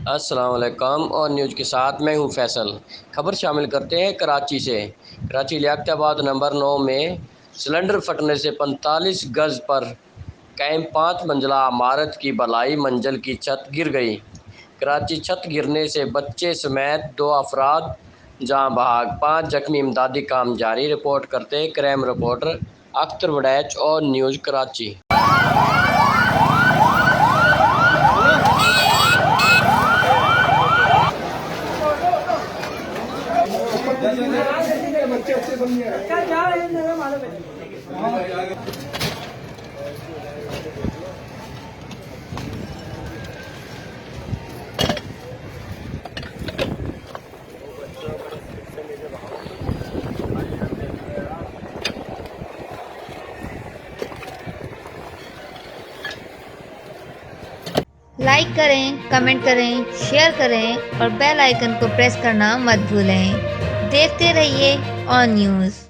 अस्सलाम वालेकुम और न्यूज़ के साथ मैं हूं फैसल। खबर शामिल करते हैं कराची से। कराची लियाकताबाद नंबर 9 में सिलेंडर फटने से 45 गज पर कायम 5 मंजिला इमारत की बलाई मंजिल की छत गिर गई। कराची छत गिरने से बच्चे समेत 2 अफराद जहां बहाक, 5 जख्मी। इमदादी काम जारी। रिपोर्ट करते हैं क्राइम रिपोर्टर अख्तर वड़ैच और न्यूज़ कराची। लाइक करें, कमेंट करें, शेयर करें और बेल आइकन को प्रेस करना मत भूलें। देखते रहिए ऑन न्यूज़।